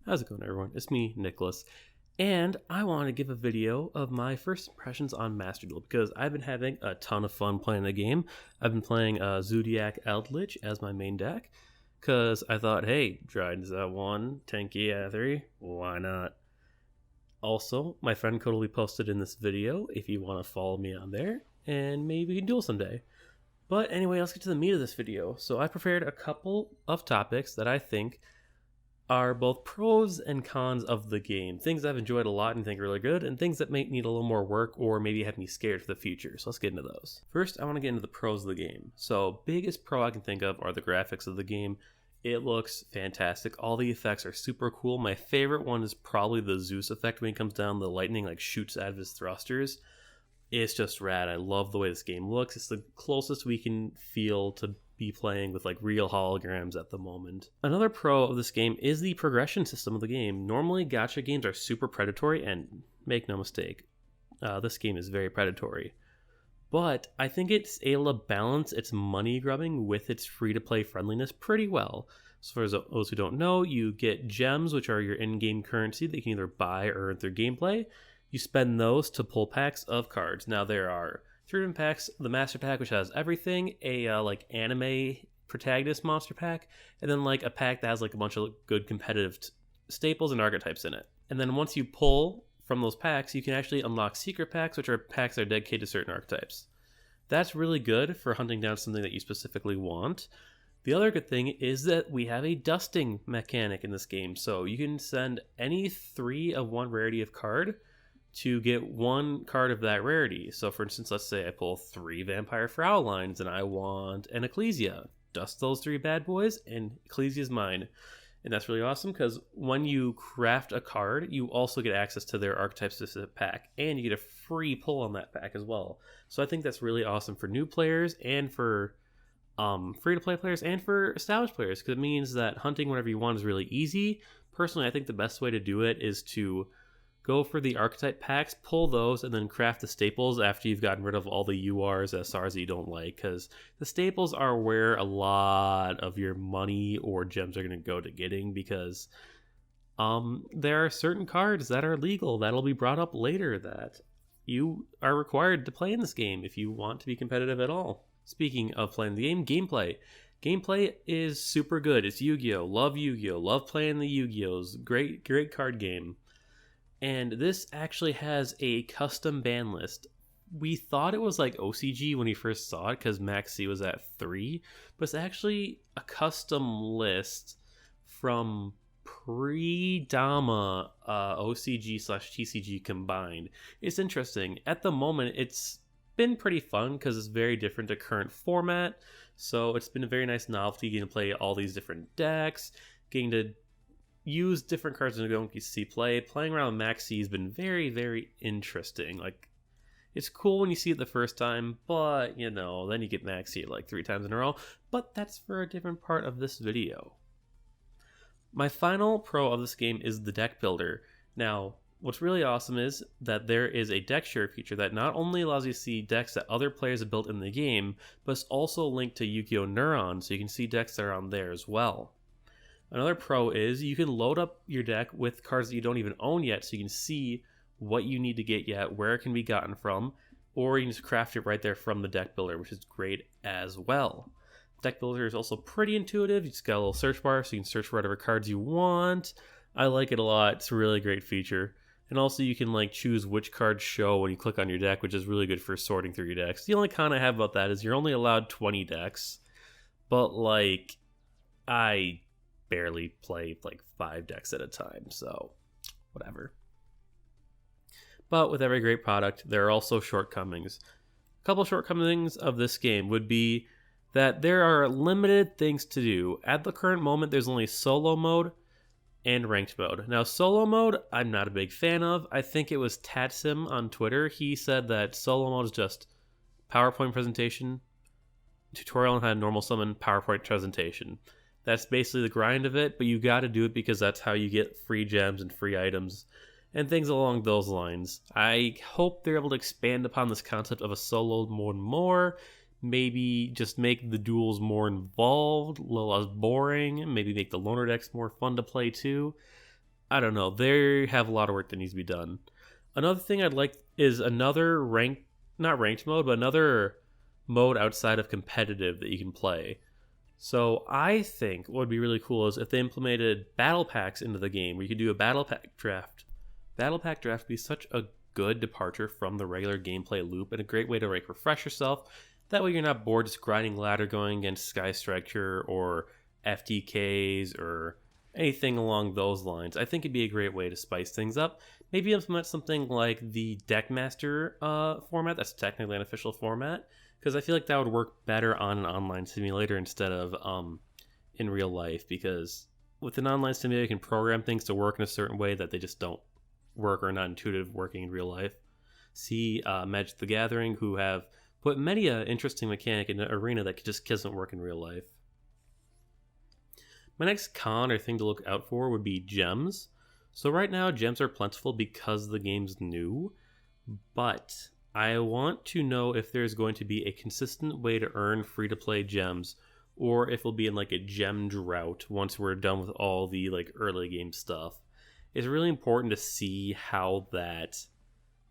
How's it going, everyone? It's me, Nicholas, and I want to give a video of my first impressions on Master Duel because I've been having a ton of fun playing the game. I've been playing Zodiac Eldritch as my main deck because I thought, hey, Dryden's at 1, Tanky at 3, why not? Also, my friend Cody posted in this video if you want to follow me on there, and maybe we can duel someday. But anyway, let's get to the meat of this video. So I prepared a couple of topics that I think are both pros and cons of the game. Things I've enjoyed a lot and think are really good, and things that might need a little more work or maybe have me scared for the future. So let's get into those. First, I want to get into the pros of the game. So biggest pro I can think of are the graphics of the game. It looks fantastic. All the effects are super cool. My favorite one is probably the Zeus effect when he comes down, the lightning like shoots out of his thrusters. It's just rad. I love the way this game looks. It's the closest we can feel to be playing with like real holograms at the moment. Another pro of this game is the progression system of the game. Normally gacha games are super predatory, and make no mistake, this game is very predatory. But I think it's able to balance its money grubbing with its free-to-play friendliness pretty well. So for those who don't know, you get gems, which are your in-game currency that you can either buy or earn through gameplay. You spend those to pull packs of cards. Now there are 3 different packs: the Master Pack, which has everything, a like anime protagonist monster pack, and then like a pack that has like a bunch of good competitive staples and archetypes in it. And then once you pull from those packs, you can actually unlock secret packs, which are packs that are dedicated to certain archetypes. That's really good for hunting down something that you specifically want. The other good thing is that we have a dusting mechanic in this game, so you can send any 3 of one rarity of card to get 1 card of that rarity. So for instance, let's say I pull 3 Vampire Frauleins and I want an Ecclesia. Dust those 3 bad boys and Ecclesia is mine. And that's really awesome because when you craft a card, you also get access to their archetype specific pack, and you get a free pull on that pack as well. So I think that's really awesome for new players and for free-to-play players and for established players, because it means that hunting whatever you want is really easy. Personally, I think the best way to do it is to go for the archetype packs, pull those, and then craft the staples after you've gotten rid of all the URs, SRs that you don't like, because the staples are where a lot of your money or gems are going to go to getting, because there are certain cards that are legal that'll be brought up later that you are required to play in this game if you want to be competitive at all. Speaking of playing the game, gameplay. Gameplay is super good. It's Yu-Gi-Oh! Love Yu-Gi-Oh! Love playing the Yu-Gi-Ohs. Great card game. And this actually has a custom ban list. We thought it was like OCG when we first saw it because Max C was at 3, but it's actually a custom list from pre-Dama OCG/TCG combined. It's interesting. At the moment, it's been pretty fun because it's very different to current format. So it's been a very nice novelty getting to play all these different decks, getting to use different cards in the see play. Playing around with Max C has been very, very interesting. Like, it's cool when you see it the first time, but, you know, then you get Max C like 3 times in a row. But that's for a different part of this video. My final pro of this game is the deck builder. Now, what's really awesome is that there is a deck share feature that not only allows you to see decks that other players have built in the game, but it's also linked to Yu-Gi-Oh! Neuron, so you can see decks that are on there as well. Another pro is you can load up your deck with cards that you don't even own yet, so you can see what you need to get yet, where it can be gotten from, or you can just craft it right there from the deck builder, which is great as well. Deck builder is also pretty intuitive. You just got a little search bar, so you can search for whatever cards you want. I like it a lot. It's a really great feature. And also you can like choose which cards show when you click on your deck, which is really good for sorting through your decks. The only con I have about that is you're only allowed 20 decks, but like I barely play like 5 decks at a time, so whatever. But with every great product, there are also shortcomings. A couple of shortcomings of this game would be that there are limited things to do. At the current moment, there's only solo mode and ranked mode. Now, solo mode, I'm not a big fan of. I think it was Tatsim on Twitter. He said that solo mode is just PowerPoint presentation, tutorial on how to normal summon, PowerPoint presentation. That's basically the grind of it, but you got to do it because that's how you get free gems and free items and things along those lines. I hope they're able to expand upon this concept of a solo mode more, maybe just make the duels more involved, a little less boring, maybe make the loner decks more fun to play too. I don't know. They have a lot of work that needs to be done. Another thing I'd like is another not ranked mode, but another mode outside of competitive that you can play. So I think what would be really cool is if they implemented battle packs into the game where you could do a battle pack draft. Battle pack draft would be such a good departure from the regular gameplay loop and a great way to like refresh yourself. That way you're not bored just grinding ladder going against Sky Striker or FTKs or anything along those lines. I think it'd be a great way to spice things up. Maybe implement something like the Deckmaster format. That's technically an official format, because I feel like that would work better on an online simulator instead of in real life. Because with an online simulator, you can program things to work in a certain way that they just don't work or not intuitive working in real life. See Magic the Gathering, who have put many an interesting mechanic in the arena that just doesn't work in real life. My next con or thing to look out for would be gems. So right now, gems are plentiful because the game's new, but I want to know if there's going to be a consistent way to earn free-to-play gems, or if it'll be in like a gem drought once we're done with all the like early game stuff. It's really important to see how that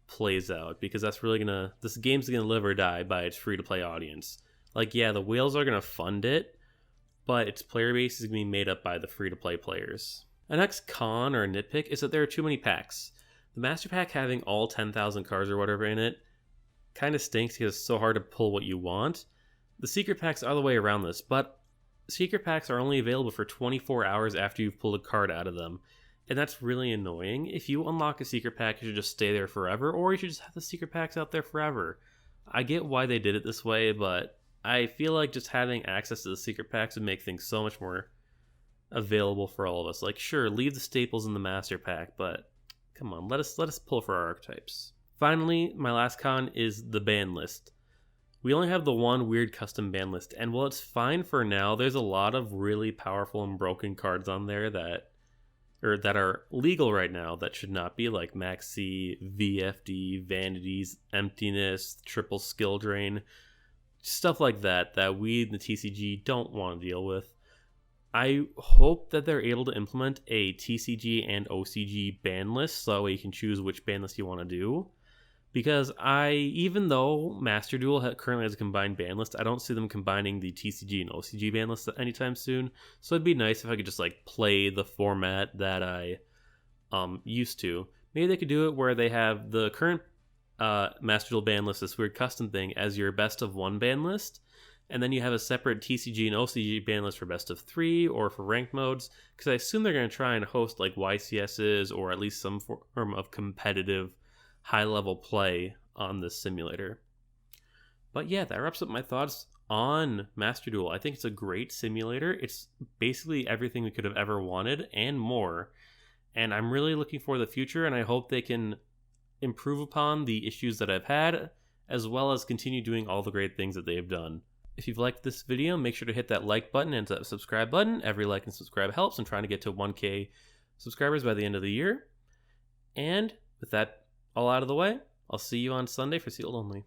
plays out, because that's really this game's gonna live or die by its free-to-play audience. Like, yeah, the whales are gonna fund it, but its player base is going to be made up by the free-to-play players. A next con or nitpick is that there are too many packs. The Master Pack having all 10,000 cards or whatever in it kind of stinks because it's so hard to pull what you want. The Secret Packs are the way around this, but Secret Packs are only available for 24 hours after you've pulled a card out of them. And that's really annoying. If you unlock a Secret Pack, you should just stay there forever, or you should just have the Secret Packs out there forever. I get why they did it this way, but I feel like just having access to the secret packs would make things so much more available for all of us. Like, sure, leave the staples in the master pack, but come on, let us pull for our archetypes. Finally, my last con is the ban list. We only have the one weird custom ban list, and while it's fine for now, there's a lot of really powerful and broken cards on there that are legal right now that should not be, like Maxi, VFD, Vanities, Emptiness, Triple Skill Drain. Stuff like that we in the TCG don't want to deal with. I hope that they're able to implement a TCG and OCG ban list so that way you can choose which ban list you want to do. Because even though Master Duel currently has a combined ban list, I don't see them combining the TCG and OCG ban lists anytime soon. So it'd be nice if I could just like play the format that I used to. Maybe they could do it where they have the current Master Duel ban list, this weird custom thing, as your best of one ban list, and then you have a separate TCG and OCG ban list for best of 3 or for ranked modes, because I assume they're going to try and host like YCSs or at least some form of competitive high level play on this simulator. But yeah, that wraps up my thoughts on Master Duel. I think it's a great simulator. It's basically everything we could have ever wanted and more, and I'm really looking for the future, and I hope they can improve upon the issues that I've had, as well as continue doing all the great things that they have done. If you've liked this video, make sure to hit that like button and that subscribe button. Every like and subscribe helps. I'm trying to get to 1K subscribers by the end of the year. And with that all out of the way, I'll see you on Sunday for Sealed Only.